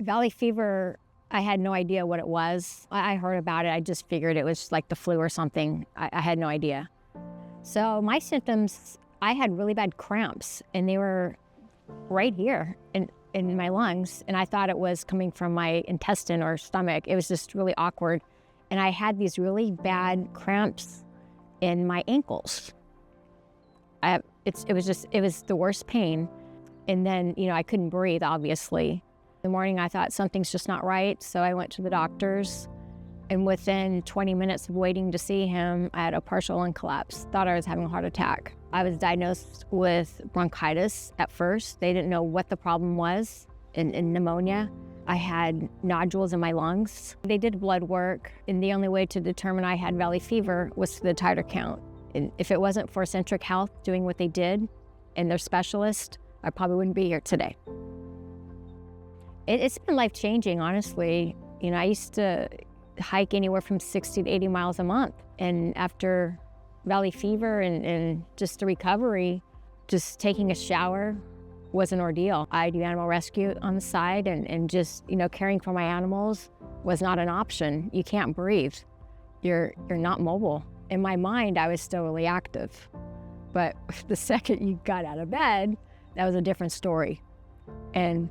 Valley fever, I had no idea what it was. I heard about it, I just figured it was like the flu or something. I had no idea. So my symptoms, I had really bad cramps, and they were right here in my lungs, and I thought it was coming from my intestine or stomach. It was just really awkward. And I had these really bad cramps in my ankles. It was the worst pain. And then, I couldn't breathe, obviously. In the morning, I thought something's just not right, so I went to the doctors. And within 20 minutes of waiting to see him, I had a partial lung collapse. Thought I was having a heart attack. I was diagnosed with bronchitis at first. They didn't know what the problem was, in pneumonia. I had nodules in my lungs. They did blood work, and the only way to determine I had valley fever was the titer count. And if it wasn't for Centric Health doing what they did and their specialist, I probably wouldn't be here today. It's been life-changing, honestly. I used to hike anywhere from 60 to 80 miles a month. And after valley fever and just the recovery, just taking a shower was an ordeal. I do animal rescue on the side, and just, caring for my animals was not an option. You can't breathe. You're not mobile. In my mind, I was still really active. But the second you got out of bed, that was a different story. And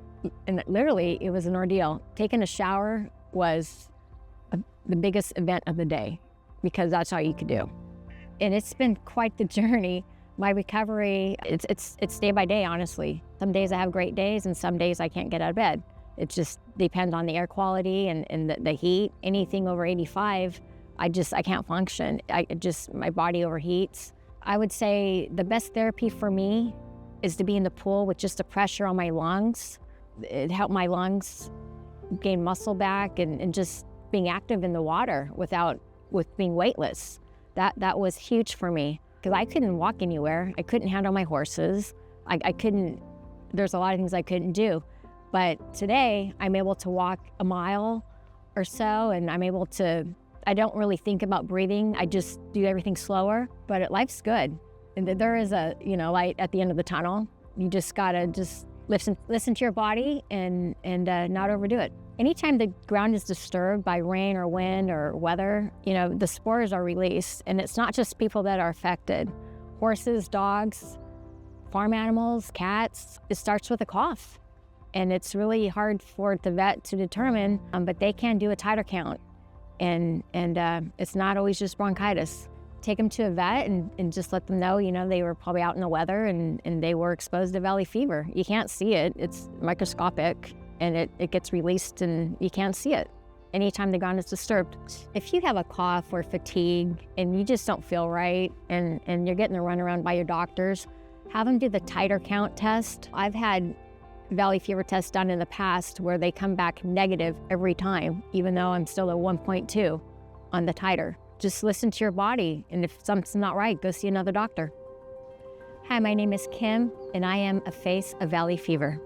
literally, it was an ordeal. Taking a shower was the biggest event of the day, because that's all you could do. And it's been quite the journey. My recovery, it's day by day, honestly. Some days I have great days, and some days I can't get out of bed. It just depends on the air quality and the heat. Anything over 85, I can't function. My body overheats. I would say the best therapy for me is to be in the pool with just the pressure on my lungs. It helped my lungs gain muscle back, and just being active in the water with being weightless. That was huge for me, because I couldn't walk anywhere. I couldn't handle my horses. I couldn't, there's a lot of things I couldn't do. But today I'm able to walk a mile or so, and I don't really think about breathing. I just do everything slower, but life's good. And there is a light at the end of the tunnel. You just gotta listen to your body and not overdo it. Anytime the ground is disturbed by rain or wind or weather, the spores are released, and it's not just people that are affected. Horses, dogs, farm animals, cats. It starts with a cough, and it's really hard for the vet to determine, but they can do a titer count, and it's not always just bronchitis. Take them to a vet and just let them know, they were probably out in the weather and they were exposed to valley fever. You can't see it, it's microscopic, and it gets released and you can't see it anytime the ground is disturbed. If you have a cough or fatigue and you just don't feel right and you're getting the runaround by your doctors, have them do the titer count test. I've had valley fever tests done in the past where they come back negative every time, even though I'm still at 1.2 on the titer. Just listen to your body, and if something's not right, go see another doctor. Hi, my name is Kim, and I am a face of valley fever.